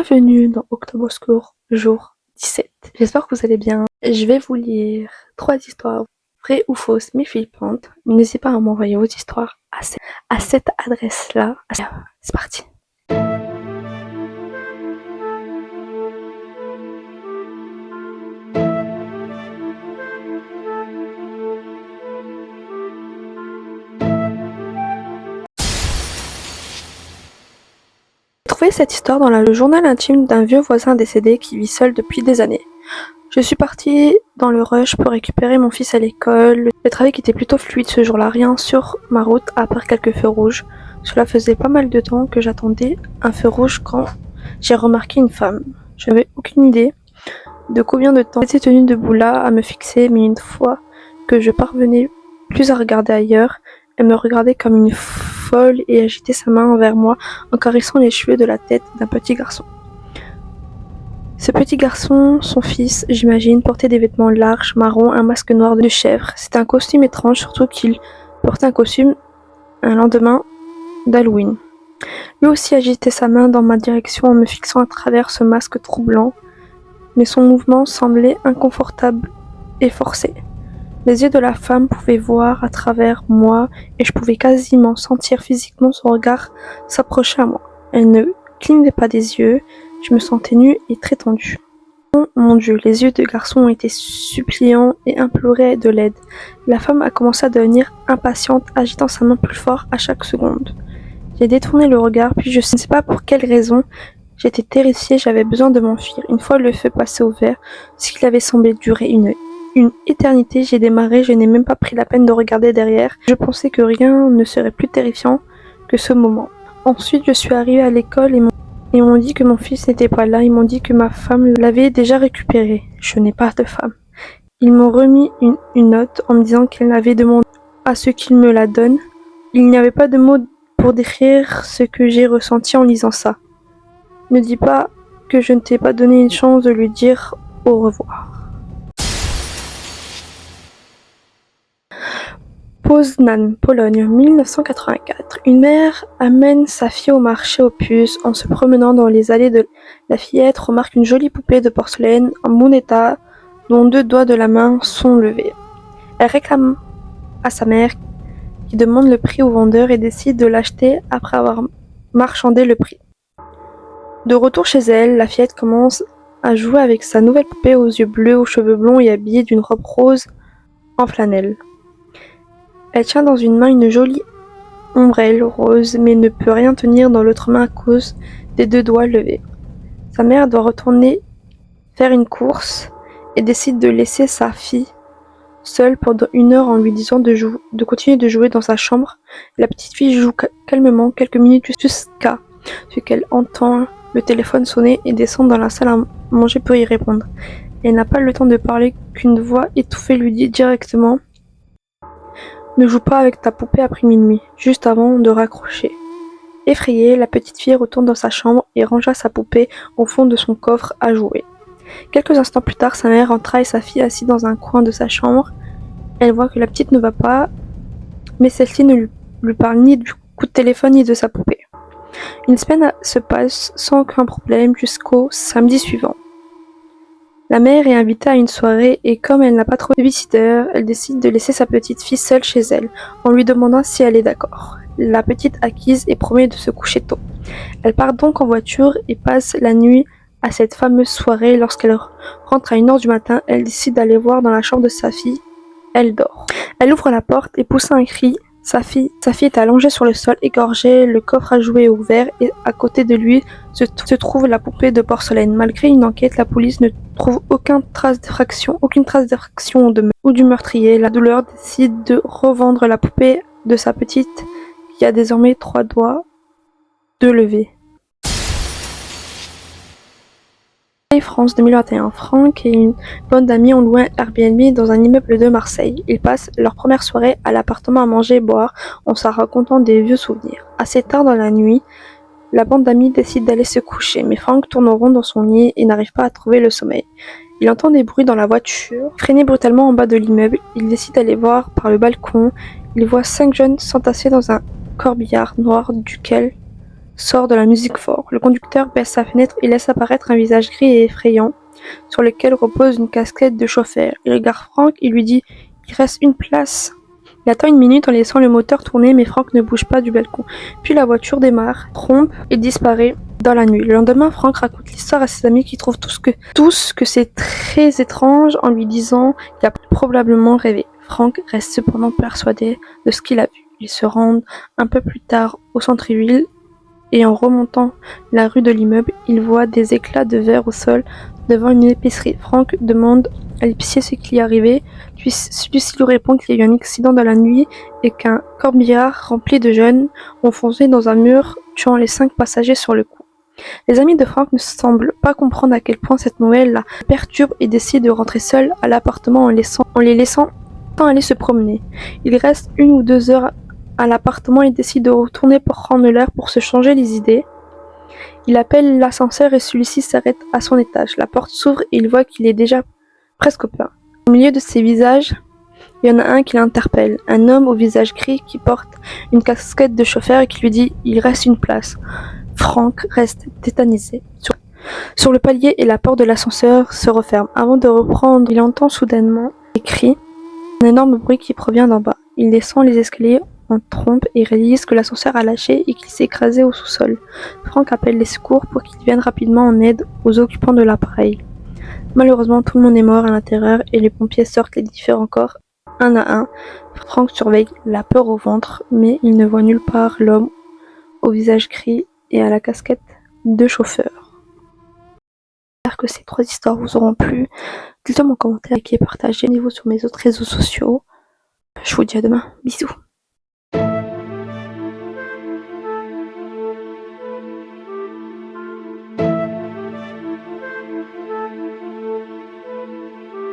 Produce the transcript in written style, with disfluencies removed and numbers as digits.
Bienvenue dans Octobre Oscur, jour 17. J'espère que vous allez bien. Je vais vous lire 3 histoires vraies ou fausses mais flippantes. N'hésitez pas à m'envoyer vos histoires à cette adresse-là. C'est parti. J'ai trouvé cette histoire dans le journal intime d'un vieux voisin décédé qui vit seul depuis des années. Je suis partie dans le rush pour récupérer mon fils à l'école. Le trafic était plutôt fluide ce jour-là, rien sur ma route à part quelques feux rouges. Cela faisait pas mal de temps que j'attendais un feu rouge quand j'ai remarqué une femme. Je n'avais aucune idée de combien de temps elle était tenue debout là à me fixer, mais une fois que je parvenais plus à regarder ailleurs, elle me regardait comme une folle et agitait sa main envers moi en caressant les cheveux de la tête d'un petit garçon. Ce petit garçon, son fils, j'imagine, portait des vêtements larges, marrons, un masque noir de chèvre. C'était un costume étrange, surtout qu'il portait un costume un lendemain d'Halloween. Lui aussi agitait sa main dans ma direction en me fixant à travers ce masque troublant, mais son mouvement semblait inconfortable et forcé. Les yeux de la femme pouvaient voir à travers moi et je pouvais quasiment sentir physiquement son regard s'approcher à moi. Elle ne clignait pas des yeux, je me sentais nue et très tendue. Oh mon Dieu, les yeux du garçon étaient suppliants et imploraient de l'aide. La femme a commencé à devenir impatiente, agitant sa main plus fort à chaque seconde. J'ai détourné le regard, puis je ne sais pas pour quelle raison, j'étais terrifiée, j'avais besoin de m'enfuir. Une fois le feu passé au vert, ce qui avait semblé durer une éternité, j'ai démarré, je n'ai même pas pris la peine de regarder derrière. Je pensais que rien ne serait plus terrifiant que ce moment. Ensuite, je suis arrivée à l'école et ils m'ont dit que mon fils n'était pas là, ils m'ont dit que ma femme l'avait déjà récupéré. Je n'ai pas de femme. Ils m'ont remis une note en me disant qu'elle avait demandé à ce qu'ils me la donnent. Il n'y avait pas de mots pour décrire ce que j'ai ressenti en lisant ça. Ne dis pas que je ne t'ai pas donné une chance de lui dire au revoir. Poznań, Pologne, 1984. Une mère amène sa fille au marché aux puces. En se promenant dans les allées de la fillette, remarque une jolie poupée de porcelaine en bon état dont 2 doigts de la main sont levés. Elle réclame à sa mère qui demande le prix au vendeur et décide de l'acheter après avoir marchandé le prix. De retour chez elle, la fillette commence à jouer avec sa nouvelle poupée aux yeux bleus, aux cheveux blonds et habillée d'une robe rose en flanelle. Elle tient dans une main une jolie ombrelle rose, mais ne peut rien tenir dans l'autre main à cause des 2 doigts levés. Sa mère doit retourner faire une course et décide de laisser sa fille seule pendant 1 heure en lui disant de continuer de jouer dans sa chambre. La petite fille joue calmement quelques minutes jusqu'à ce qu'elle entend le téléphone sonner et descend dans la salle à manger pour y répondre. Elle n'a pas le temps de parler qu'une voix étouffée lui dit directement: ne joue pas avec ta poupée après minuit, juste avant de raccrocher. Effrayée, la petite fille retourne dans sa chambre et rangea sa poupée au fond de son coffre à jouets. Quelques instants plus tard, sa mère entra et sa fille assise dans un coin de sa chambre. Elle voit que la petite ne va pas, mais celle-ci ne lui parle ni du coup de téléphone ni de sa poupée. Une semaine se passe sans aucun problème jusqu'au samedi suivant. La mère est invitée à une soirée et comme elle n'a pas trop de babysitter, elle décide de laisser sa petite fille seule chez elle, en lui demandant si elle est d'accord. La petite acquiesce et promet de se coucher tôt. Elle part donc en voiture et passe la nuit à cette fameuse soirée. Lorsqu'elle rentre à 1 heure du matin, elle décide d'aller voir dans la chambre de sa fille. Elle dort. Elle ouvre la porte et pousse un cri. Sa fille est allongée sur le sol, égorgée, le coffre à jouets est ouvert et à côté de lui se trouve la poupée de porcelaine. Malgré une enquête, la police ne trouve aucune trace d'effraction ou du meurtrier. La douleur décide de revendre la poupée de sa petite qui a désormais 3 doigts de lever. France 2021. Franck et une bande d'amis ont loué un Airbnb dans un immeuble de Marseille. Ils passent leur première soirée à l'appartement à manger et boire en se racontant des vieux souvenirs. Assez tard dans la nuit, la bande d'amis décide d'aller se coucher, mais Franck tourne en rond dans son lit et n'arrive pas à trouver le sommeil. Il entend des bruits dans la voiture. Freiner brutalement en bas de l'immeuble, il décide d'aller voir par le balcon. Il voit 5 jeunes s'entasser dans un corbillard noir duquel sort de la musique fort. Le conducteur baisse sa fenêtre et laisse apparaître un visage gris et effrayant, sur lequel repose une casquette de chauffeur. Il regarde Frank et lui dit « Il reste une place ». Il attend une minute en laissant le moteur tourner, mais Frank ne bouge pas du balcon. Puis la voiture démarre, trompe et disparaît dans la nuit. Le lendemain, Frank raconte l'histoire à ses amis qui trouvent tous que c'est très étrange en lui disant qu'il a probablement rêvé. Frank reste cependant persuadé de ce qu'il a vu. Ils se rendent un peu plus tard au centre-ville et en remontant la rue de l'immeuble, il voit des éclats de verre au sol devant une épicerie. Frank demande à l'épicier ce qui est arrivé, puis celui-ci lui répond qu'il y a eu un accident dans la nuit et qu'un corbillard rempli de jeunes ont foncé dans un mur, tuant les 5 passagers sur le coup. Les amis de Frank ne semblent pas comprendre à quel point cette nouvelle la perturbe et décident de rentrer seuls à l'appartement en les laissant aller se promener. Il reste 1 ou 2 heures à l'appartement et décide de retourner pour prendre l'air pour se changer les idées. Il appelle l'ascenseur et celui-ci s'arrête à son étage. La porte s'ouvre et il voit qu'il est déjà presque plein. Au milieu de ces visages, il y en a un qui l'interpelle, un homme au visage gris qui porte une casquette de chauffeur et qui lui dit « Il reste une place ». Frank reste tétanisé. Sur le palier et la porte de l'ascenseur se referme. Avant de reprendre, il entend soudainement des cris, un énorme bruit qui provient d'en bas. Il descend les escaliers en trompe et réalise que l'ascenseur a lâché et qu'il s'est écrasé au sous-sol. Frank appelle les secours pour qu'ils viennent rapidement en aide aux occupants de l'appareil. Malheureusement, tout le monde est mort à l'intérieur et les pompiers sortent l'édifice encore un à un. Frank surveille, la peur au ventre, mais il ne voit nulle part l'homme au visage gris et à la casquette de chauffeur. J'espère que ces 3 histoires vous auront plu. Dites-le moi en commentaire, likez et partagez. Abonnez-vous sur mes autres réseaux sociaux. Je vous dis à demain. Bisous.